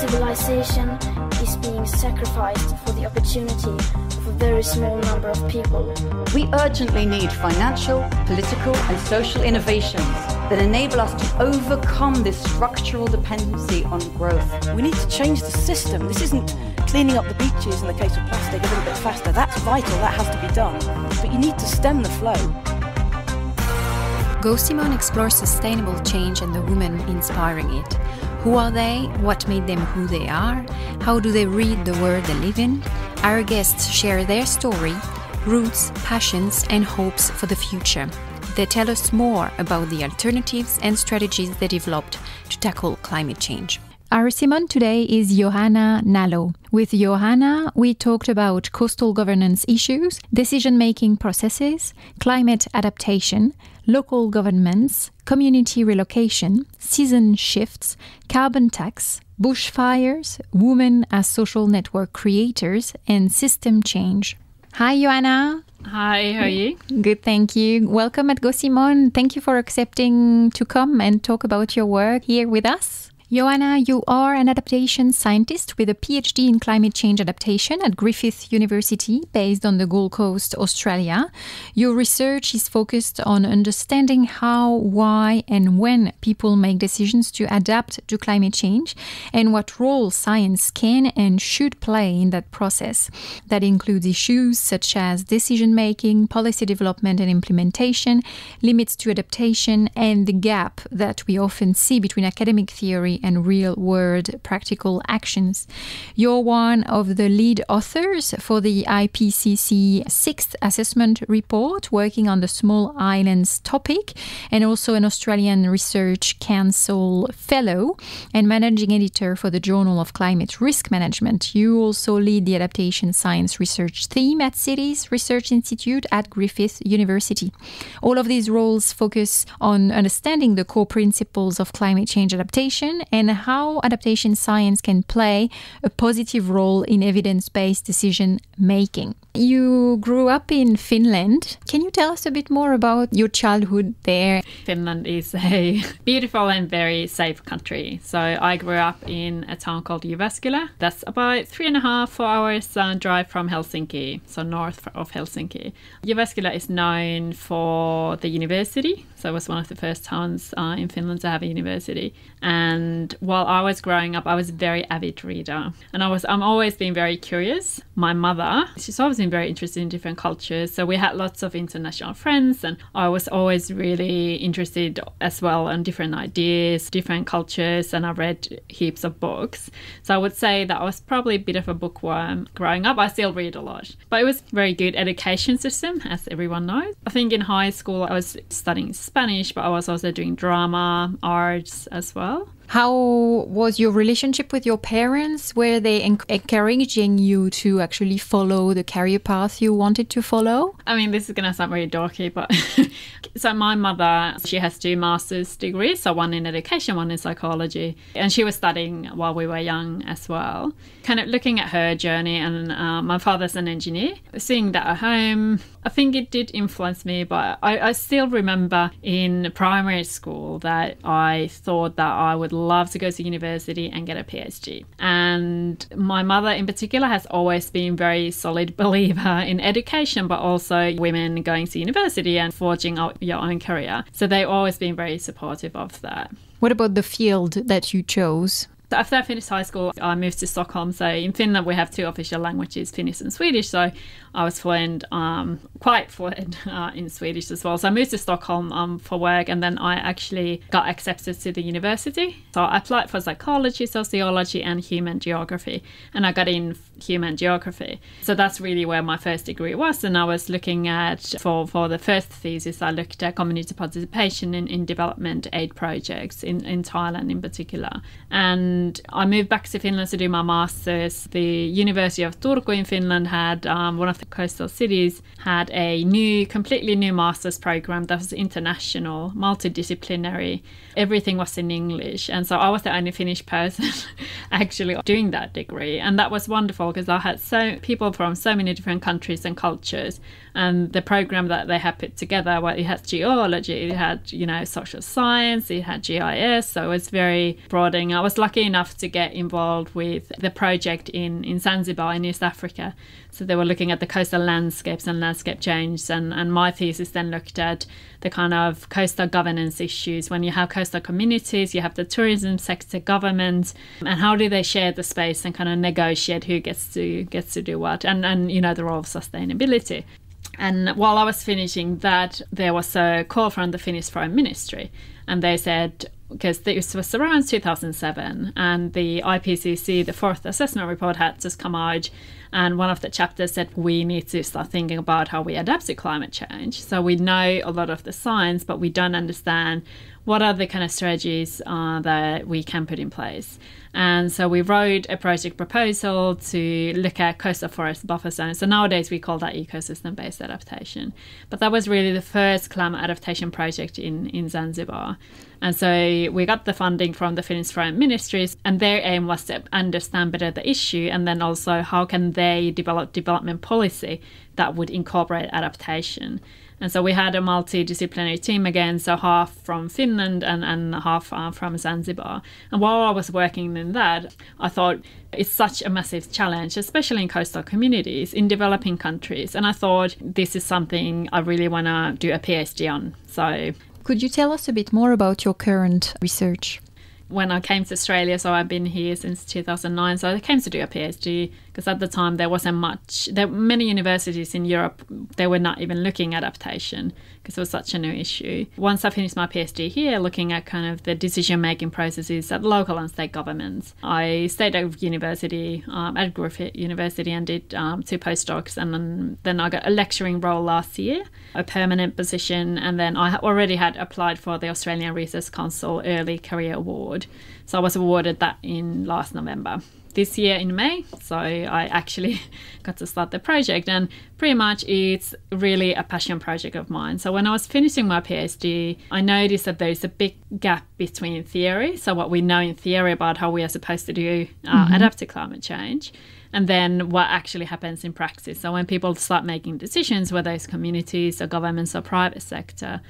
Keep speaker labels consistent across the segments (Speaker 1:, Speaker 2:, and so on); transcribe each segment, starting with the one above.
Speaker 1: civilization is being sacrificed for the opportunity of a very small number of people.
Speaker 2: We urgently need financial, political and social innovations that enable us to overcome this structural dependency on growth.
Speaker 3: We need to change the system. This isn't cleaning up the beaches in the case of plastic a little bit faster. That's vital, that has to be done. But you need to stem the flow.
Speaker 4: Go Simone explores sustainable change and the women inspiring it. Who are they? What made them who they are? How do they read the world they live in? Our guests share their story, roots, passions and hopes for the future. They tell us more about the alternatives and strategies they developed to tackle climate change. Our Simone today is Johanna Nalau. With Johanna, we talked about coastal governance issues, decision-making processes, climate adaptation, local governments, community relocation, season shifts, carbon tax, bushfires, women as social network creators, and system change. Hi, Johanna.
Speaker 5: Hi, how are you?
Speaker 4: Good, thank you. Welcome at Go Simone. Thank you for accepting to come and talk about your work here with us. Johanna, you are an adaptation scientist with a PhD in climate change adaptation at Griffith University, based on the Gold Coast, Australia. Your research is focused on understanding how, why, and when people make decisions to adapt to climate change, and what role science can and should play in that process. That includes issues such as decision-making, policy development and implementation, limits to adaptation, and the gap that we often see between academic theory and real-world practical actions. You're one of the lead authors for the IPCC 6th Assessment Report, working on the small islands topic, and also an Australian Research Council Fellow and Managing Editor for the Journal of Climate Risk Management. You also lead the Adaptation Science Research Theme at Cities Research Institute at Griffith University. All of these roles focus on understanding the core principles of climate change adaptation and how adaptation science can play a positive role in evidence-based decision-making. You grew up in Finland. Can you tell us a bit more about your childhood there?
Speaker 5: Finland is a beautiful and very safe country. So I grew up in a town called Jyväskylä. That's about 3.5-4 hours drive from Helsinki, so north of Helsinki. Jyväskylä is known for the university. So it was one of the first towns in Finland to have a university. And while I was growing up, I was a very avid reader. And I'm always been very curious. My mother, she's always been very interested in different cultures. So we had lots of international friends, and I was always really interested as well in different ideas, different cultures, and I read heaps of books. So I would say that I was probably a bit of a bookworm growing up. I still read a lot. But it was a very good education system, as everyone knows. I think in high school I was studying Spanish, but I was also doing drama, arts as well.
Speaker 4: How was your relationship with your parents? Were they encouraging you to actually follow the career path you wanted to follow?
Speaker 5: I mean, this is going to sound very dorky, but so my mother, she has 2 master's degrees, so one in education, one in psychology. And she was studying while we were young as well. Kind of looking at her journey, and my father's an engineer. Seeing that at home, I think it did influence me, but I still remember in primary school that I thought that I would love to go to university and get a PhD. And my mother in particular has always been very solid believer in education, but also women going to university and forging out your own career. So they've always been very supportive of that.
Speaker 4: What about the field that you chose?
Speaker 5: So after I finished high school, I moved to Stockholm. So in Finland, we have 2 official languages, Finnish and Swedish. So I was fluent, quite fluent in Swedish as well. So I moved to Stockholm for work, and then I actually got accepted to the university. So I applied for psychology, sociology, and human geography, and I got in human geography. So that's really where my first degree was. And I was looking at, for the first thesis, I looked at community participation in development aid projects in Thailand in particular. And I moved back to Finland to do my master's. The University of Turku in Finland had, one of the coastal cities, had a completely new master's program that was international, multidisciplinary. Everything was in English. And so I was the only Finnish person actually doing that degree. And that was wonderful because I had people from so many different countries and cultures. And the program that they had put together, well, it had geology, it had, social science, it had GIS. So it was very broadening. I was lucky enough to get involved with the project in Zanzibar in East Africa. So they were looking at the coastal landscapes and landscape change, and my thesis then looked at the kind of coastal governance issues. When you have coastal communities, you have the tourism sector, government, and how do they share the space and kind of negotiate who gets to do what, and you know, the role of sustainability. And while I was finishing that, there was a call from the Finnish Foreign Ministry, and they said, because this was around 2007, and the IPCC, the fourth assessment report, had just come out, and one of the chapters said we need to start thinking about how we adapt to climate change. So we know a lot of the science, but we don't understand what are the kind of strategies that we can put in place. And so we wrote a project proposal to look at coastal forest buffer zones. So nowadays we call that ecosystem-based adaptation. But that was really the first climate adaptation project in Zanzibar. And so we got the funding from the Finnish Foreign Ministries, and their aim was to understand better the issue, and then also how can they develop development policy that would incorporate adaptation. And so we had a multidisciplinary team again, so half from Finland and half from Zanzibar. And while I was working in that, I thought it's such a massive challenge, especially in coastal communities, in developing countries. And I thought this is something I really want to do a PhD on. So,
Speaker 4: could you tell us a bit more about your current research?
Speaker 5: When I came to Australia, so I've been here since 2009, so I came to do a PhD because at the time there wasn't much. There were many universities in Europe, they were not even looking at adaptation because it was such a new issue. Once I finished my PhD here, looking at kind of the decision-making processes at local and state governments, I stayed at university, at Griffith University, and did 2 postdocs, and then I got a lecturing role last year, a permanent position, and then I already had applied for the Australian Research Council Early Career Award. So I was awarded that in last November. This year in May, so I actually got to start the project, and pretty much it's really a passion project of mine. So when I was finishing my PhD, I noticed that there's a big gap between theory, so what we know in theory about how we are supposed to do adapt to climate change, and then what actually happens in practice. So when people start making decisions, whether it's communities or governments or private sector.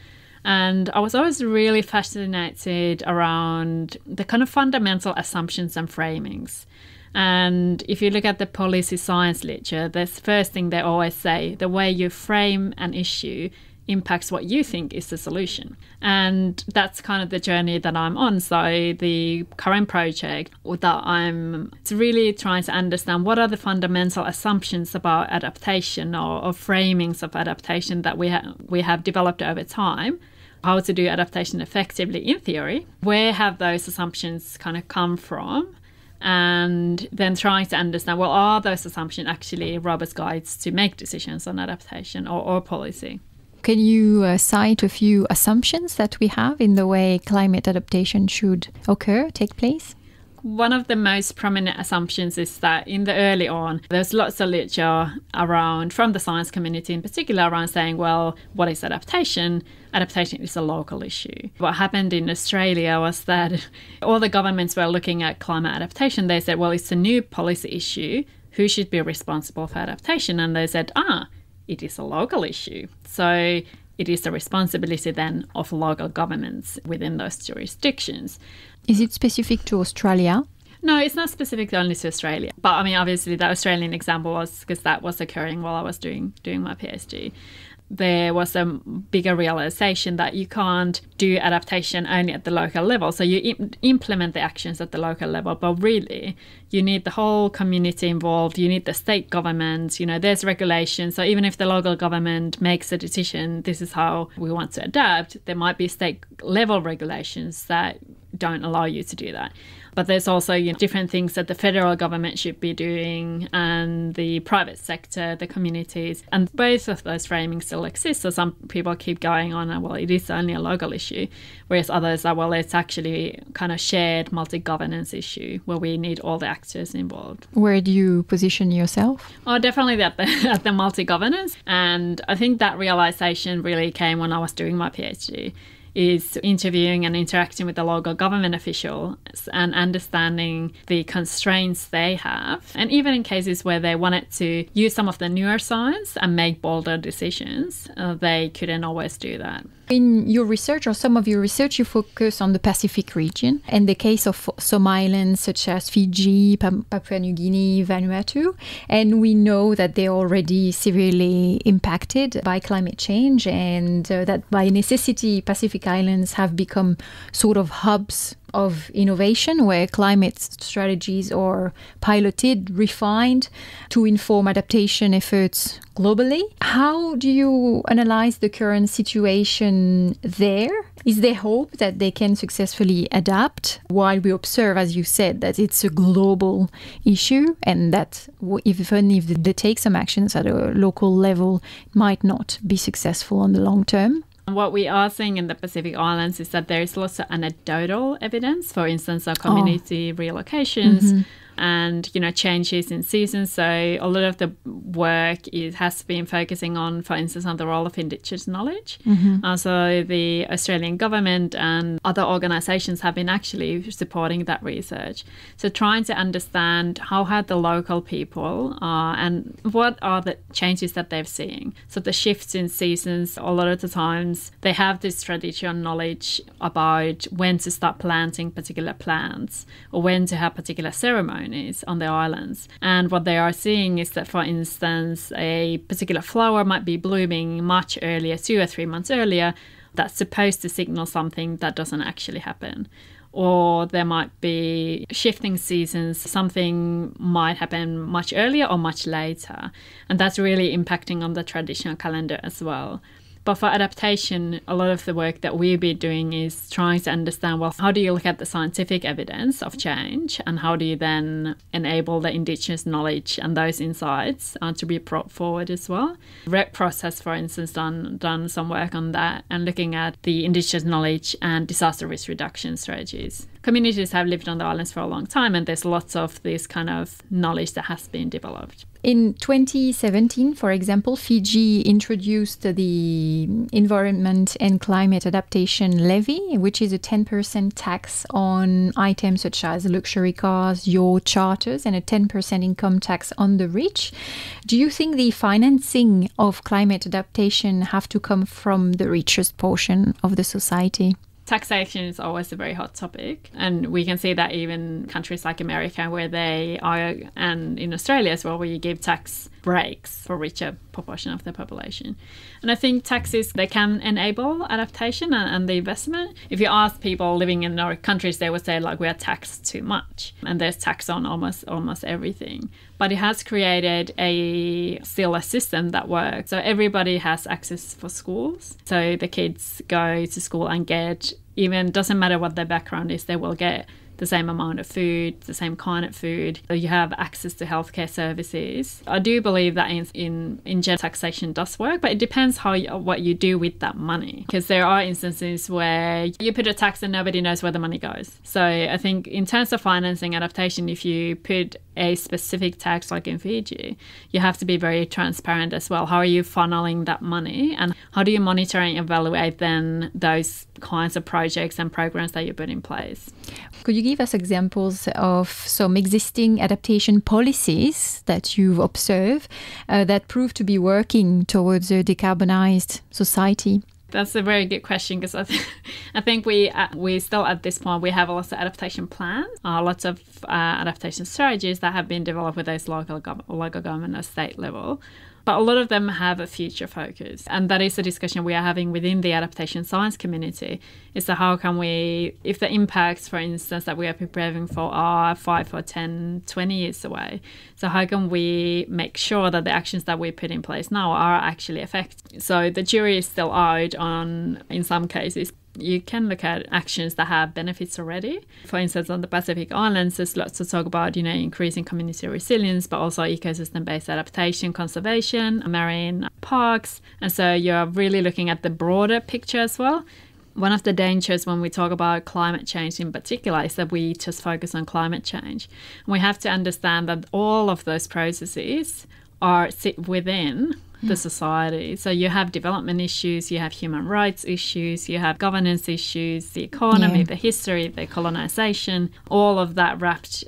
Speaker 5: And I was always really fascinated around the kind of fundamental assumptions and framings. And if you look at the policy science literature, the first thing they always say, the way you frame an issue impacts what you think is the solution. And that's kind of the journey that I'm on. So the current project that it's really trying to understand what are the fundamental assumptions about adaptation or framings of adaptation that we have developed over time. How to do adaptation effectively in theory. Where have those assumptions kind of come from? And then trying to understand, well, are those assumptions actually robust guides to make decisions on adaptation or policy?
Speaker 4: Can you cite a few assumptions that we have in the way climate adaptation should take place?
Speaker 5: One of the most prominent assumptions is that in the early on, there's lots of literature around, from the science community in particular, around saying, well, what is adaptation? Adaptation is a local issue. What happened in Australia was that all the governments were looking at climate adaptation. They said, well, it's a new policy issue. Who should be responsible for adaptation? And they said, it is a local issue. So it is the responsibility then of local governments within those jurisdictions.
Speaker 4: Is it specific to Australia?
Speaker 5: No, it's not specific only to Australia. But I mean, obviously the Australian example was because that was occurring while I was doing my PhD. There was a bigger realization that you can't do adaptation only at the local level. So you implement the actions at the local level, but really you need the whole community involved. You need the state government, there's regulations. So even if the local government makes a decision, this is how we want to adapt, there might be state level regulations that don't allow you to do that. But there's also different things that the federal government should be doing and the private sector, the communities. And both of those framings still exist. So some people keep going on, well, it is only a local issue. Whereas others are, well, it's actually kind of shared multi-governance issue where we need all the actors involved.
Speaker 4: Where do you position yourself?
Speaker 5: Oh, definitely at the multi-governance. And I think that realization really came when I was doing my PhD. Is interviewing and interacting with the local government officials and understanding the constraints they have. And even in cases where they wanted to use some of the newer science and make bolder decisions, they couldn't always do that.
Speaker 4: In your research, or some of your research, you focus on the Pacific region and the case of some islands such as Fiji, Papua New Guinea, Vanuatu. And we know that they're already severely impacted by climate change, and that by necessity, Pacific islands have become sort of hubs of innovation where climate strategies are piloted, refined to inform adaptation efforts globally. How do you analyze the current situation there? Is there hope that they can successfully adapt while we observe, as you said, that it's a global issue and that even if they take some actions at a local level, it might not be successful on the long term?
Speaker 5: What we are seeing in the Pacific Islands is that there is lots of anecdotal evidence, for instance, of community relocations and, changes in seasons. So a lot of the work has been focusing on, for instance, on the role of Indigenous knowledge. So the Australian government and other organisations have been actually supporting that research. So trying to understand how have the local people and what are the changes that they're seeing. So the shifts in seasons, a lot of the times they have this traditional knowledge about when to start planting particular plants or when to have particular ceremonies on the islands. And what they are seeing is that, for instance, a particular flower might be blooming much earlier, 2 or 3 months earlier. That's supposed to signal something that doesn't actually happen. Or there might be shifting seasons. Something might happen much earlier or much later. And that's really impacting on the traditional calendar as well. But for adaptation, a lot of the work that we'll be doing is trying to understand, well, how do you look at the scientific evidence of change and how do you then enable the Indigenous knowledge and those insights to be brought forward as well? Red Cross has, for instance, done some work on that and looking at the Indigenous knowledge and disaster risk reduction strategies. Communities have lived on the islands for a long time and there's lots of this kind of knowledge that has been developed.
Speaker 4: In 2017, for example, Fiji introduced the Environment and Climate Adaptation Levy, which is a 10% tax on items such as luxury cars, yacht charters, and a 10% income tax on the rich. Do you think the financing of climate adaptation have to come from the richest portion of the society?
Speaker 5: Taxation is always a very hot topic, and we can see that even countries like America where they are, and in Australia as well, where you give tax breaks for richer proportion of the population. And I think taxes, they can enable adaptation and the investment. If you ask people living in our countries, they would say like we are taxed too much and there's tax on almost everything. But it has created still a system that works. So everybody has access for schools. So the kids go to school and doesn't matter what their background is, they will get the same amount of food, the same kind of food. You have access to healthcare services. I do believe that in general taxation does work, but it depends what you do with that money. Because there are instances where you put a tax and nobody knows where the money goes. So I think in terms of financing adaptation, if you put a specific tax like in Fiji, you have to be very transparent as well. How are you funneling that money and how do you monitor and evaluate then those kinds of projects and programs that you put in place?
Speaker 4: Could you give us examples of some existing adaptation policies that you've observed that prove to be working towards a decarbonized society?
Speaker 5: That's a very good question because I think we still at this point we have lots of adaptation plans, lots of adaptation strategies that have been developed with those local government or state level. But a lot of them have a future focus. And that is a discussion we are having within the adaptation science community. Is that how can we, if the impacts, for instance, that we are preparing for are 5 or 10, 20 years away, so how can we make sure that the actions that we put in place now are actually effective? So the jury is still out on, in some cases, you can look at actions that have benefits already. For instance, on the Pacific Islands, there's lots to talk about, increasing community resilience, but also ecosystem-based adaptation, conservation, marine parks. And so you're really looking at the broader picture as well. One of the dangers when we talk about climate change in particular is that we just focus on climate change. And we have to understand that all of those processes sit within the society. So you have development issues, you have human rights issues, you have governance issues, the economy, the history, the colonization, all of that wrapped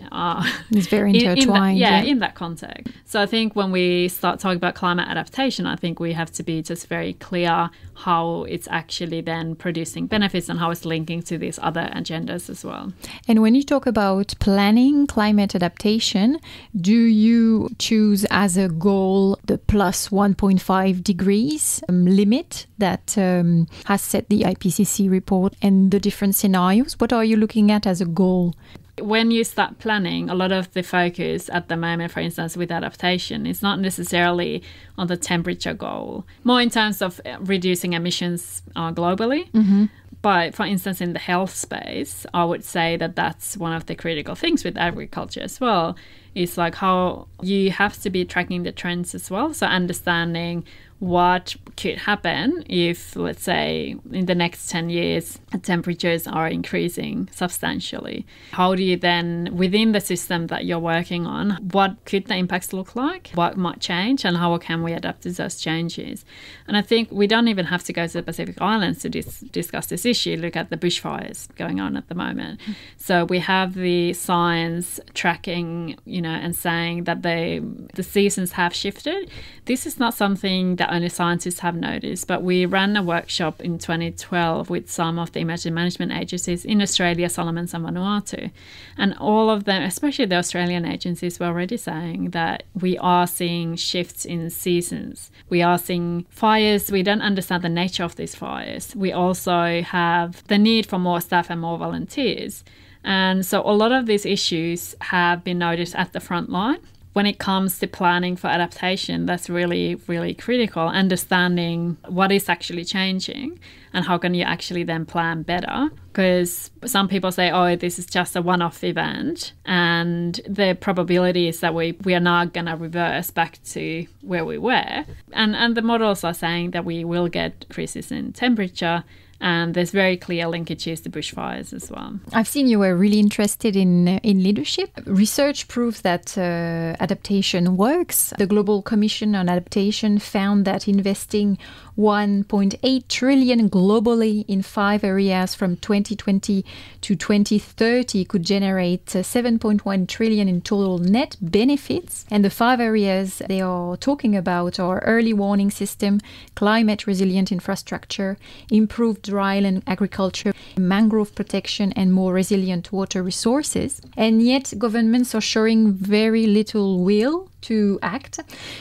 Speaker 4: it's very intertwined.
Speaker 5: In that context. So I think when we start talking about climate adaptation, I think we have to be just very clear how it's actually then producing benefits and how it's linking to these other agendas as well.
Speaker 4: And when you talk about planning climate adaptation, do you choose as a goal the plus 1.5 degrees limit that has set the IPCC report and the different scenarios? What are you looking at as a goal?
Speaker 5: When you start planning, a lot of the focus at the moment, for instance, with adaptation, is not necessarily on the temperature goal, more in terms of reducing emissions globally. Mm-hmm. But for instance, in the health space, I would say that that's one of the critical things with agriculture as well, is like how you have to be tracking the trends as well. So understanding what could happen if, let's say, in the next 10 years, temperatures are increasing substantially. How do you then, within the system that you're working on, what could the impacts look like? What might change and how can we adapt to those changes? And I think we don't even have to go to the Pacific Islands to discuss this issue. Look at the bushfires going on at the moment. So we have the science tracking, and saying that the seasons have shifted. This is not something that only scientists have noticed, but we ran a workshop in 2012 with some of the emergency management agencies in Australia, Solomons and Vanuatu. And all of them, especially the Australian agencies, were already saying that we are seeing shifts in seasons. We are seeing fires. We don't understand the nature of these fires. We also have the need for more staff and more volunteers. And so a lot of these issues have been noticed at the front line. When it comes to planning for adaptation, that's really, really critical, understanding what is actually changing and how can you actually then plan better. Because some people say, oh, this is just a one-off event, and the probability is that we are not going to reverse back to where we were. And the models are saying that we will get increases in temperature, and there's very clear linkages to bushfires as well.
Speaker 4: I've seen you were really interested in leadership. Research proves that adaptation works. The Global Commission on Adaptation found that investing 1.8 trillion globally in 5 areas from 2020 to 2030 could generate 7.1 trillion in total net benefits. And the 5 areas they are talking about are early warning system, climate resilient infrastructure, improved dryland agriculture, mangrove protection, and more resilient water resources. And yet governments are showing very little will to act.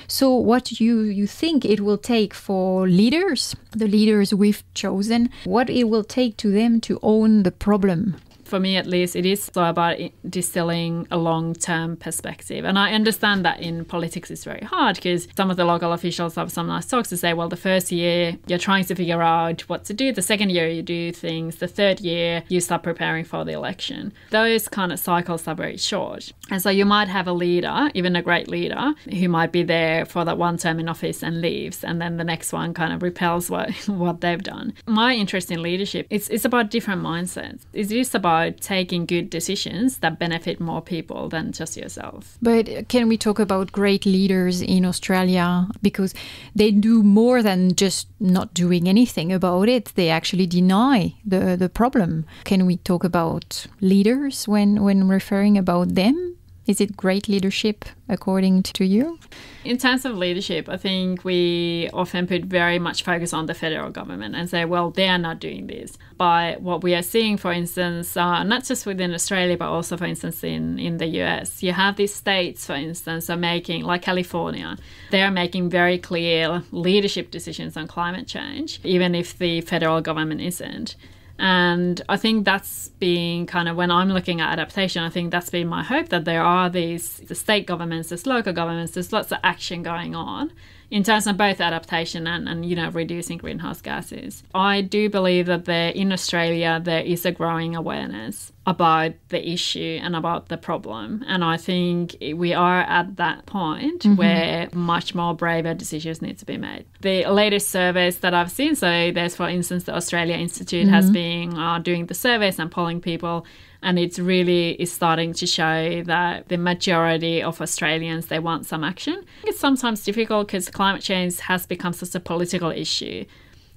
Speaker 4: So what do you think it will take for leaders, the leaders we've chosen, what it will take to them to own the problem?
Speaker 5: For me, at least, it is about distilling a long-term perspective. And I understand that in politics it's very hard because some of the local officials have some nice talks to say, well, the first year you're trying to figure out what to do. The second year you do things. The third year you start preparing for the election. Those kind of cycles are very short. And so you might have a leader, even a great leader, who might be there for that one term in office and leaves. And then the next one kind of repels what they've done. My interest in leadership, it's about different mindsets. It is about taking good decisions that benefit more people than just yourself.
Speaker 4: But can we talk about great leaders in Australia? Because they do more than just not doing anything about it. They actually deny the problem. Can we talk about leaders when referring about them? Is it great leadership according to you?
Speaker 5: In terms of leadership, I think we often put very much focus on the federal government and say, well, they are not doing this. But what we are seeing, for instance, not just within Australia, but also, for instance, in the US, you have these states, for instance, are making, like California, they are making very clear leadership decisions on climate change, even if the federal government isn't. And I think that's been kind of, when I'm looking at adaptation, I think that's been my hope, that there are the state governments, there's local governments, there's lots of action going on in terms of both adaptation and reducing greenhouse gases. I do believe that in Australia there is a growing awareness about the issue and about the problem. And I think we are at that point where much more braver decisions need to be made. The latest surveys that I've seen, so there's, for instance, the Australia Institute has been doing the surveys and polling people, and it's really is starting to show that the majority of Australians, they want some action. It's sometimes difficult because climate change has become such a political issue.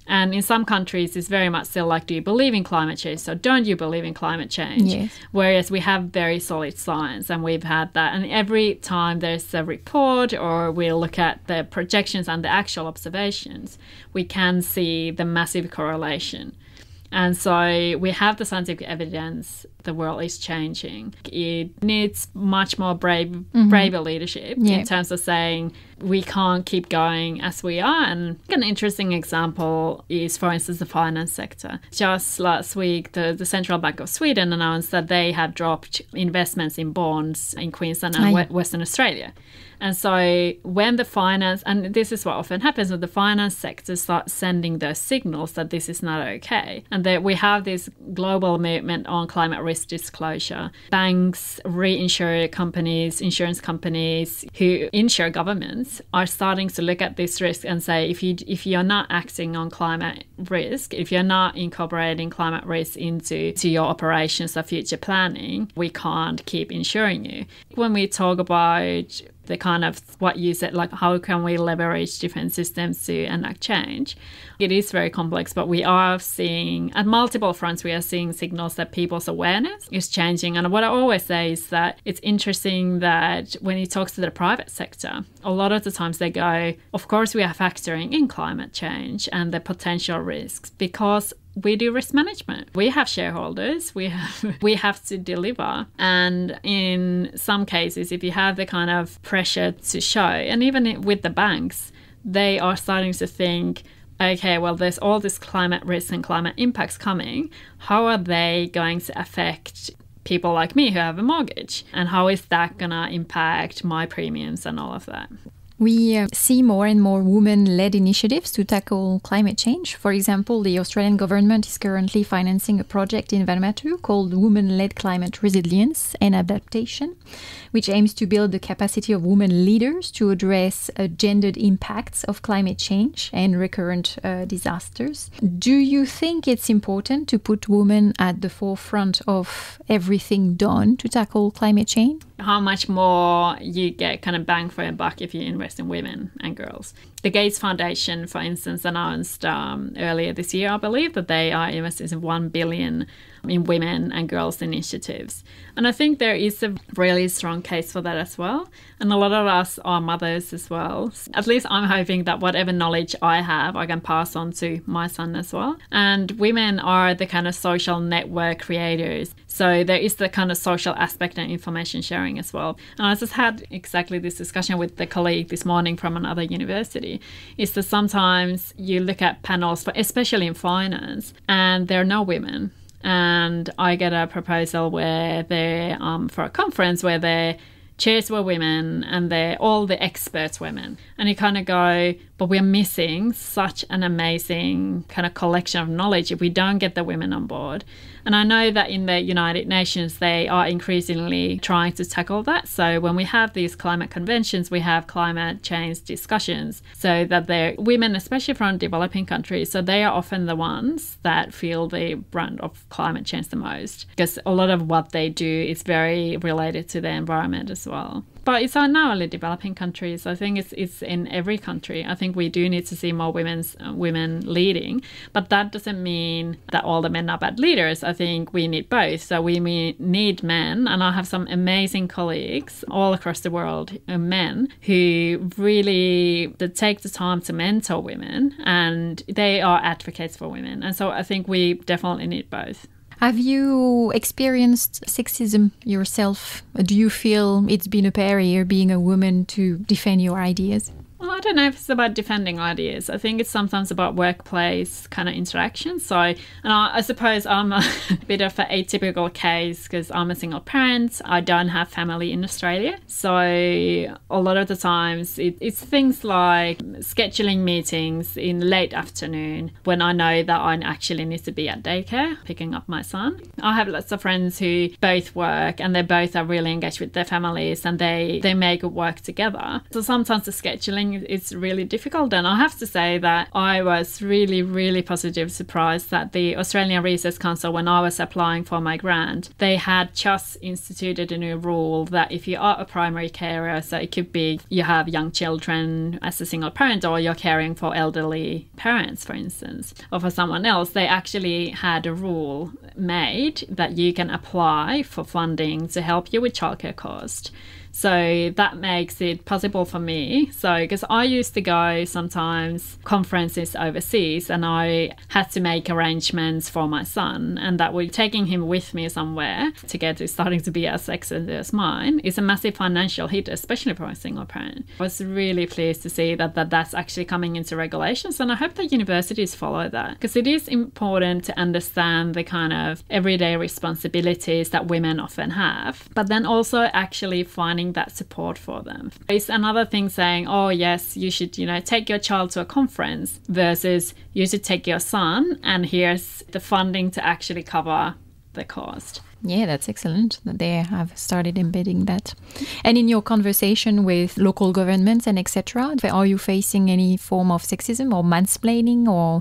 Speaker 5: And in some countries, it's very much still like, do you believe in climate change? So don't you believe in climate change?
Speaker 4: Yes.
Speaker 5: Whereas we have very solid science, and we've had that. And every time there's a report or we look at the projections and the actual observations, we can see the massive correlation. And so we have the scientific evidence the world is changing. It needs much more braver leadership in terms of saying we can't keep going as we are. And an interesting example is, for instance, the finance sector. Just last week, the Central Bank of Sweden announced that they have dropped investments in bonds in Queensland and Western Australia. And so when the finance, and this is what often happens when the finance sector starts sending those signals that this is not okay, and that we have this global movement on climate risk disclosure. Banks, reinsurance companies who insure governments are starting to look at this risk and say, if you're not acting on climate risk, if you're not incorporating climate risk into your operations or future planning, we can't keep insuring you. When we talk about the kind of what you said, like how can we leverage different systems to enact change? It is very complex, but we are seeing at multiple fronts, we are seeing signals that people's awareness is changing. And what I always say is that it's interesting that when you talk to the private sector, a lot of the times they go, of course we are factoring in climate change and the potential risks because we do risk management. We have shareholders. We have to deliver. And in some cases, if you have the kind of pressure to show, and even with the banks, they are starting to think, okay, well, there's all this climate risk and climate impacts coming. How are they going to affect people like me who have a mortgage? And how is that going to impact my premiums and all of that?
Speaker 4: We see more and more women-led initiatives to tackle climate change. For example, the Australian government is currently financing a project in Vanuatu called Women-Led Climate Resilience and Adaptation, which aims to build the capacity of women leaders to address gendered impacts of climate change and recurrent disasters. Do you think it's important to put women at the forefront of everything done to tackle climate change?
Speaker 5: How much more you get kind of bang for your buck if you invest in women and girls. The Gates Foundation, for instance, announced earlier this year, I believe, that they are investing in $1 billion in women and girls initiatives. And I think there is a really strong case for that as well. And a lot of us are mothers as well. At least I'm hoping that whatever knowledge I have, I can pass on to my son as well. And women are the kind of social network creators. So there is the kind of social aspect and information sharing as well. And I just had exactly this discussion with the colleague this morning from another university, is that sometimes you look at panels, especially in finance, and there are no women. And I get a proposal where they're for a conference where their chairs were women and they're all the experts women. And you kind of go, but we're missing such an amazing kind of collection of knowledge if we don't get the women on board. And I know that in the United Nations, they are increasingly trying to tackle that. So when we have these climate conventions, we have climate change discussions so that they're women, especially from developing countries. So they are often the ones that feel the brunt of climate change the most, because a lot of what they do is very related to the environment as well. But it's not only developing countries. I think it's in every country. I think we do need to see more women leading. But that doesn't mean that all the men are bad leaders. I think we need both. So we need men. And I have some amazing colleagues all across the world, men, who really take the time to mentor women. And they are advocates for women. And so I think we definitely need both.
Speaker 4: Have you experienced sexism yourself? Do you feel it's been a barrier being a woman to defend your ideas?
Speaker 5: Well, I don't know if it's about defending ideas. I think it's sometimes about workplace kind of interaction. So, and I suppose I'm a bit of an atypical case because I'm a single parent. I don't have family in Australia. So a lot of the times it's things like scheduling meetings in late afternoon when I know that I actually need to be at daycare picking up my son. I have lots of friends who both work and they both are really engaged with their families and they make it work together. So sometimes the scheduling is really difficult, and I have to say that I was really, really positive surprised that the Australian Research Council, when I was applying for my grant, they had just instituted a new rule that if you are a primary carer, so it could be you have young children as a single parent or you're caring for elderly parents, for instance, or for someone else, they actually had a rule made that you can apply for funding to help you with childcare cost. So that makes it possible for me. So, because I used to go sometimes conferences overseas and I had to make arrangements for my son, and that would taking him with me somewhere to get to starting to be as expensive as mine is a massive financial hit, especially for a single parent. I was really pleased to see that's actually coming into regulations, and I hope that universities follow that, because it is important to understand the kind of everyday responsibilities that women often have, but then also actually finding that support for them. It's another thing saying, oh yes, you should, take your child to a conference versus you should take your son and here's the funding to actually cover the cost.
Speaker 4: Yeah, that's excellent that they have started embedding that. And in your conversation with local governments and etc., are you facing any form of sexism or mansplaining or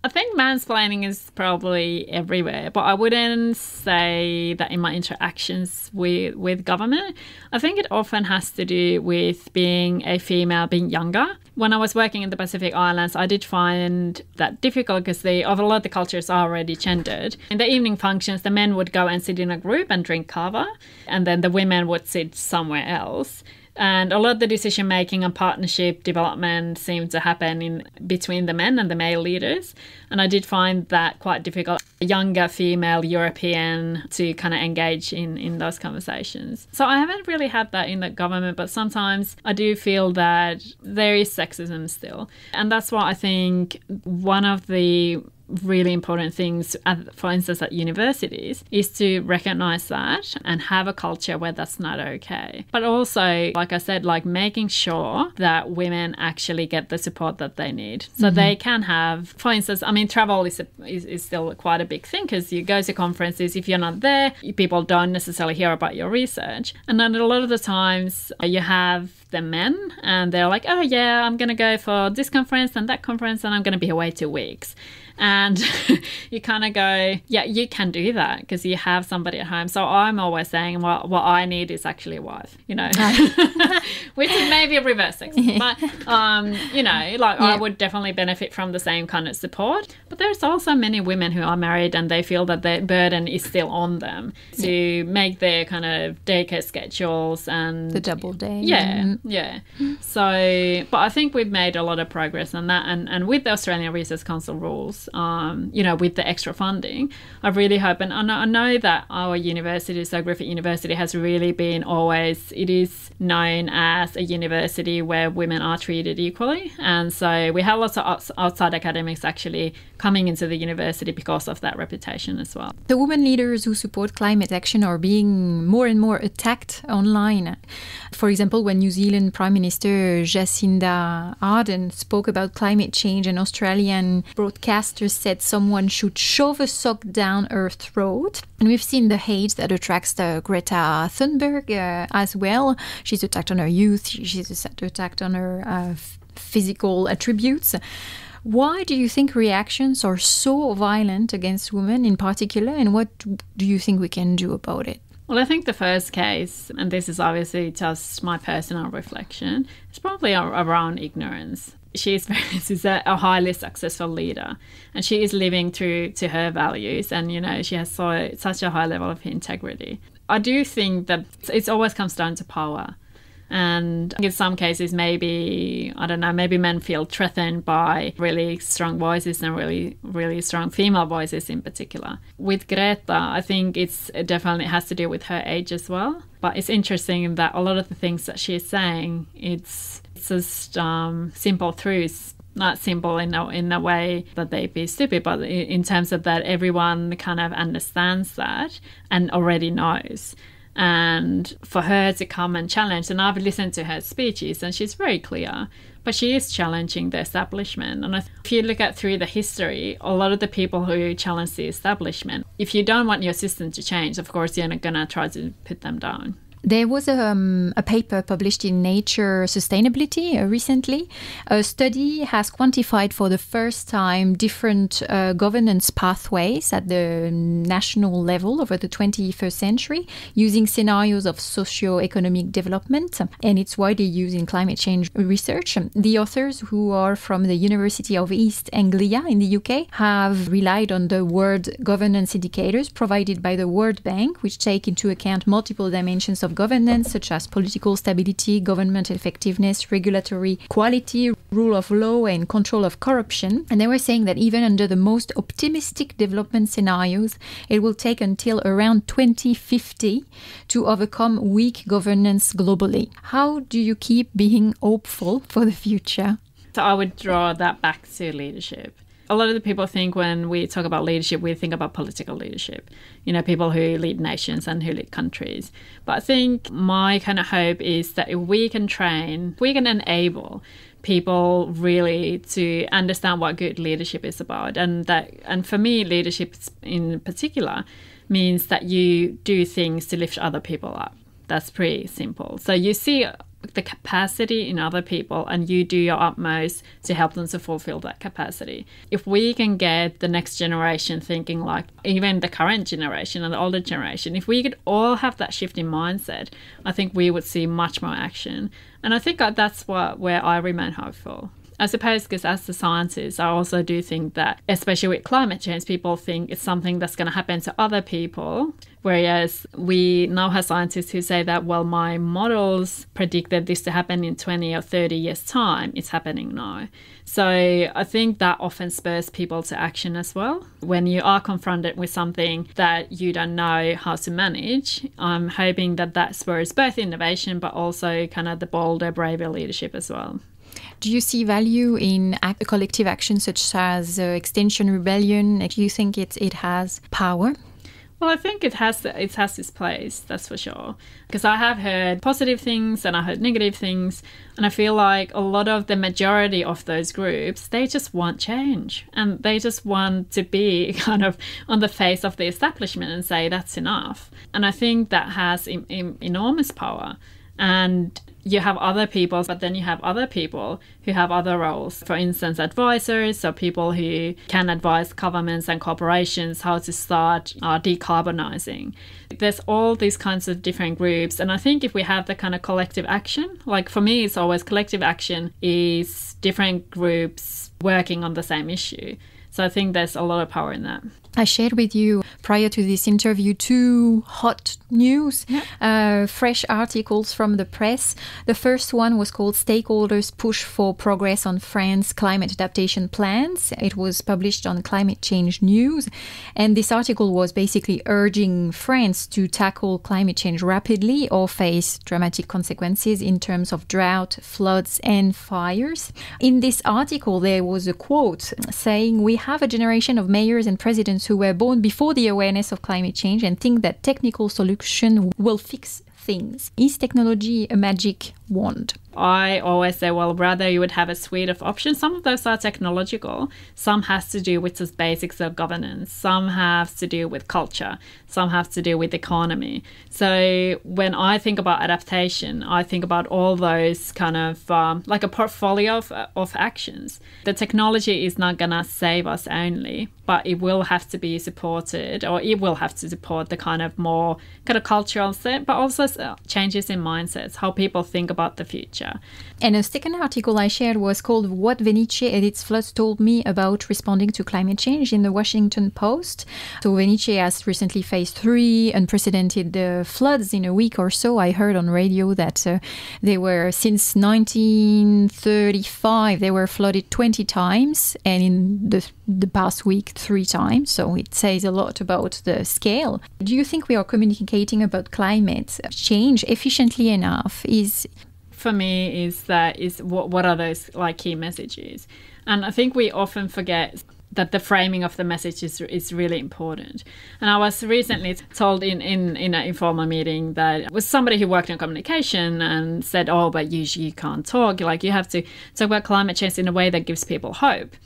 Speaker 5: I think mansplaining is probably everywhere, but I wouldn't say that in my interactions with government. I think it often has to do with being a female, being younger. When I was working in the Pacific Islands, I did find that difficult because a lot of the cultures are already gendered. In the evening functions, the men would go and sit in a group and drink kava, and then the women would sit somewhere else. And a lot of the decision-making and partnership development seemed to happen in between the men and the male leaders. And I did find that quite difficult, a younger female European to kind of engage in those conversations. So I haven't really had that in the government, but sometimes I do feel that there is sexism still. And that's why I think one of the really important things, for instance, at universities, is to recognize that and have a culture where that's not okay. But also, like I said, making sure that women actually get the support that they need. So they can have, for instance, travel is still quite a big thing because you go to conferences, if you're not there, people don't necessarily hear about your research. And then a lot of the times you have the men and they're like, oh yeah, I'm going to go for this conference and that conference and I'm going to be away 2 weeks. And you kind of go, yeah, you can do that because you have somebody at home. So I'm always saying, well, what I need is actually a wife, which is maybe a reverse sexism. But, I would definitely benefit from the same kind of support. But there's also many women who are married and they feel that their burden is still on them to make their kind of daycare schedules and
Speaker 4: the double day.
Speaker 5: Yeah. So, but I think we've made a lot of progress on that. And with the Australian Research Council rules, with the extra funding, I really hope, and I know that our university, so Griffith University, has really been it is known as a university where women are treated equally. And so we have lots of outside academics actually coming into the university because of that reputation as well.
Speaker 4: The women leaders who support climate action are being more and more attacked online. For example, when New Zealand Prime Minister Jacinda Ardern spoke about climate change, an Australian broadcaster said someone should shove a sock down her throat. And we've seen the hate that attracts Greta Thunberg as well. She's attacked on her youth. She's attacked on her physical attributes. Why do you think reactions are so violent against women in particular, and what do you think we can do about it?
Speaker 5: Well, I think the first case, and this is obviously just my personal reflection, is probably around ignorance. She's a highly successful leader, and she is living true to her values, and she has such a high level of integrity. I do think that it always comes down to power. And in some cases, maybe men feel threatened by really strong voices and really, really strong female voices in particular. With Greta, I think it definitely has to do with her age as well. But it's interesting that a lot of the things that she's saying, it's It's just simple truths. Not simple in a way that they'd be stupid, but in terms of that everyone kind of understands that and already knows. And for her to come and challenge, and I've listened to her speeches and she's very clear, but she is challenging the establishment. And if you look at through the history, a lot of the people who challenge the establishment, if you don't want your system to change, of course, you're not going to try to put them down.
Speaker 4: There was a paper published in Nature Sustainability recently. A study has quantified for the first time different governance pathways at the national level over the 21st century using scenarios of socio-economic development, and it's widely used in climate change research. The authors, who are from the University of East Anglia in the UK, have relied on the World Governance indicators provided by the World Bank, which take into account multiple dimensions of governance, such as political stability, government effectiveness, regulatory quality, rule of law, and control of corruption. And they were saying that even under the most optimistic development scenarios, it will take until around 2050 to overcome weak governance globally. How do you keep being hopeful for the future?
Speaker 5: So I would draw that back to leadership. A lot of the people think when we talk about leadership, we think about political leadership, people who lead nations and who lead countries. But I think my kind of hope is that if we can train, we can enable people really to understand what good leadership is about. And for me, leadership in particular means that you do things to lift other people up. That's pretty simple. So you see the capacity in other people and you do your utmost to help them to fulfill that capacity. If we can get the next generation thinking like even the current generation and the older generation, if we could all have that shift in mindset, I think we would see much more action. And I think that's where I remain hopeful. I suppose because as a scientist, I also do think that, especially with climate change, people think it's something that's going to happen to other people. Whereas we now have scientists who say that, well, my models predicted this to happen in 20 or 30 years' time. It's happening now. So I think that often spurs people to action as well. When you are confronted with something that you don't know how to manage, I'm hoping that spurs both innovation, but also kind of the bolder, braver leadership as well.
Speaker 4: Do you see value in collective action such as Extinction Rebellion? Do you think it has power?
Speaker 5: Well, I think it has its place, that's for sure. Because I have heard positive things and I heard negative things. And I feel like a lot of the majority of those groups, they just want change. And they just want to be kind of on the face of the establishment and say that's enough. And I think that has enormous power. And you have other people, but then you have other people who have other roles. For instance, advisors, so people who can advise governments and corporations how to start decarbonizing. There's all these kinds of different groups. And I think if we have the kind of collective action, like for me, it's always collective action is different groups working on the same issue. So I think there's a lot of power in that.
Speaker 4: I shared with you prior to this interview 2 hot news, fresh articles from the press. The first one was called Stakeholders Push for Progress on France's Climate Adaptation Plans. It was published on Climate Change News. And this article was basically urging France to tackle climate change rapidly or face dramatic consequences in terms of drought, floods, and fires. In this article, there was a quote saying, "We have a generation of mayors and presidents who were born before the awareness of climate change and think that technical solution will fix things. Is technology a magic wand?"
Speaker 5: I always say, well, rather you would have a suite of options. Some of those are technological. Some has to do with just basics of governance. Some have to do with culture. Some have to do with economy. So when I think about adaptation, I think about all those kind of like a portfolio of actions. The technology is not going to save us only, but it will have to be supported, or it will have to support the kind of more kind of cultural set, but also changes in mindsets, how people think about the future.
Speaker 4: And a second article I shared was called What Venice and its floods told me about responding to climate change in the Washington Post. So Venice has recently faced 3 unprecedented floods in a week or so. I heard on radio that they were, since 1935, they were flooded 20 times, and in the past week 3 times. So it says a lot about the scale. Do you think we are communicating about climate change efficiently enough?
Speaker 5: for me is what are those like key messages? And I think we often forget that the framing of the message is really important. And I was recently told in an informal meeting that it was somebody who worked in communication and said, oh, but you can't talk. Like, you have to talk about climate change in a way that gives people hope.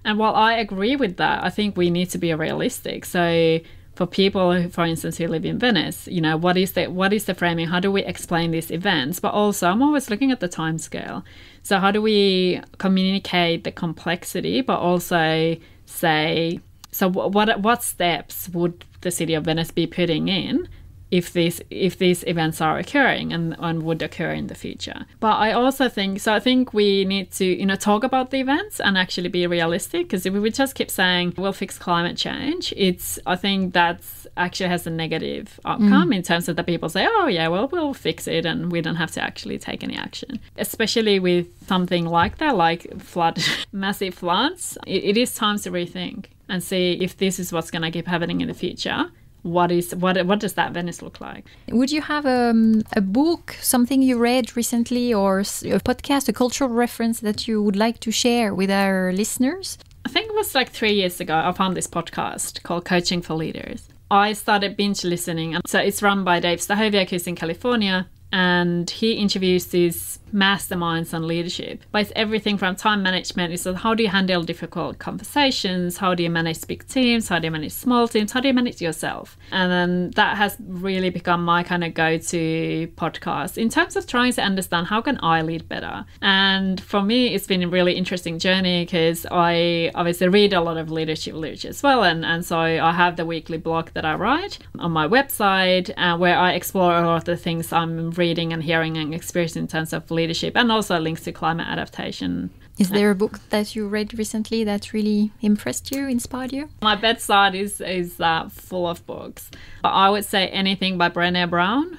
Speaker 5: And while I agree with that, I think we need to be realistic. So for people, who, for instance, who live in Venice, you know, what is the framing? How do we explain these events? But also, I'm always looking at the time scale. So how do we communicate the complexity, but also say, so what steps would the city of Venice be putting in if these events are occurring and would occur in the future? But I also think we need to, you know, talk about the events and actually be realistic, because if we would just keep saying we'll fix climate change, I think that's actually has a negative outcome in terms of the people say, oh yeah, well, we'll fix it and we don't have to actually take any action. Especially with something like that, like massive floods, it is time to rethink and see if this is what's going to keep happening in the future. What does that Venice look like?
Speaker 4: Would you have a book, something you read recently, or a podcast, a cultural reference that you would like to share with our listeners?
Speaker 5: I think it was like 3 years ago, I found this podcast called Coaching for Leaders. I started binge listening. So it's run by Dave Stachowiak, who's in California, and he interviews these masterminds on leadership. But it's everything from time management. It's how do you handle difficult conversations? How do you manage big teams? How do you manage small teams? How do you manage yourself? And then that has really become my kind of go-to podcast in terms of trying to understand how can I lead better. And for me, it's been a really interesting journey because I obviously read a lot of leadership literature as well. And so I have the weekly blog that I write on my website where I explore a lot of the things I'm reading and hearing and experiencing in terms of leadership, and also links to climate adaptation.
Speaker 4: Is there a book that you read recently that really impressed you, inspired you?
Speaker 5: My bedside is full of books. I would say anything by Brené Brown.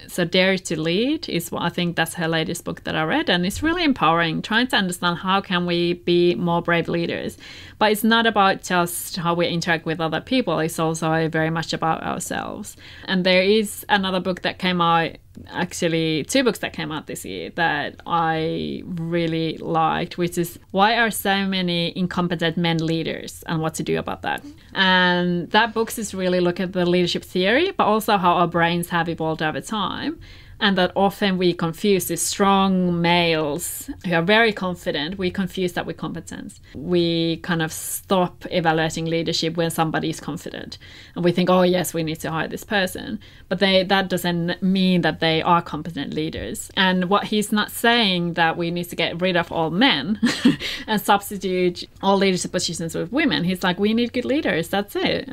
Speaker 5: So Dare to Lead is what I think that's her latest book that I read, and it's really empowering, trying to understand how can we be more brave leaders. But it's not about just how we interact with other people. It's also very much about ourselves. And there is another book that came out, actually 2 books that came out this year that I really liked, which is Why Are So Many Incompetent Men Leaders and What to Do About That. And that book is really look at the leadership theory, but also how our brains have evolved over time. And that often we confuse these strong males who are very confident, we confuse that with competence. We kind of stop evaluating leadership when somebody is confident. And we think, oh yes, we need to hire this person. But that doesn't mean that they are competent leaders. And what he's not saying that we need to get rid of all men and substitute all leadership positions with women. He's like, we need good leaders, that's it.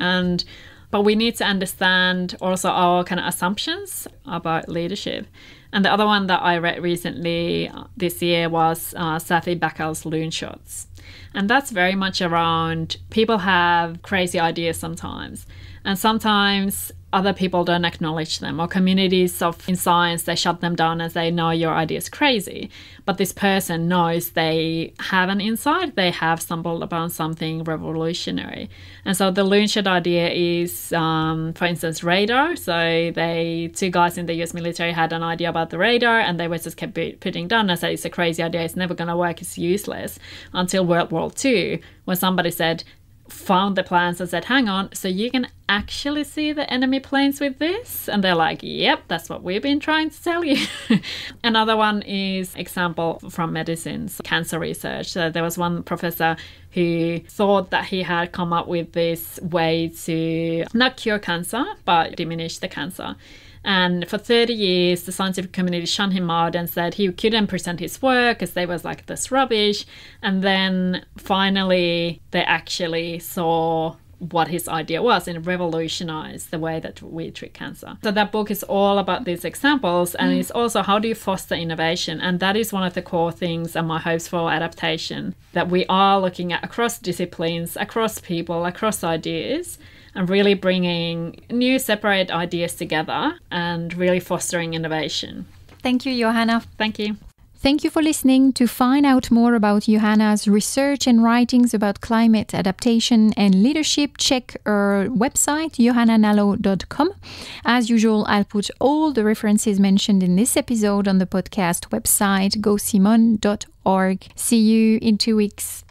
Speaker 5: But we need to understand also our kind of assumptions about leadership. And the other one that I read recently this year was Safi Bakal's Loon Shots. And that's very much around people have crazy ideas sometimes. And sometimes other people don't acknowledge them, or communities in science, they shut them down and say, no, your idea is crazy. But this person knows they have an insight, they have stumbled upon something revolutionary. And so the loon shot idea is, for instance, radar. So 2 guys in the US military had an idea about the radar, and they were just kept putting down and said, it's a crazy idea, it's never going to work, it's useless, until World War II, when somebody found the plans and said, hang on, so you can actually see the enemy planes with this? And they're like, yep, that's what we've been trying to tell you. Another one is example from medicines, cancer research. So there was one professor who thought that he had come up with this way to not cure cancer, but diminish the cancer. And for 30 years, the scientific community shunned him out and said he couldn't present his work because they was like this rubbish. And then finally, they actually saw what his idea was and revolutionized the way that we treat cancer. So that book is all about these examples, and it's also how do you foster innovation? And that is one of the core things and my hopes for adaptation, that we are looking at across disciplines, across people, across ideas, and really bringing new separate ideas together and really fostering innovation.
Speaker 4: Thank you, Johanna.
Speaker 5: Thank you.
Speaker 4: Thank you for listening. To find out more about Johanna's research and writings about climate adaptation and leadership, check her website, johannanalau.com. As usual, I'll put all the references mentioned in this episode on the podcast website, gosimon.org. See you in 2 weeks.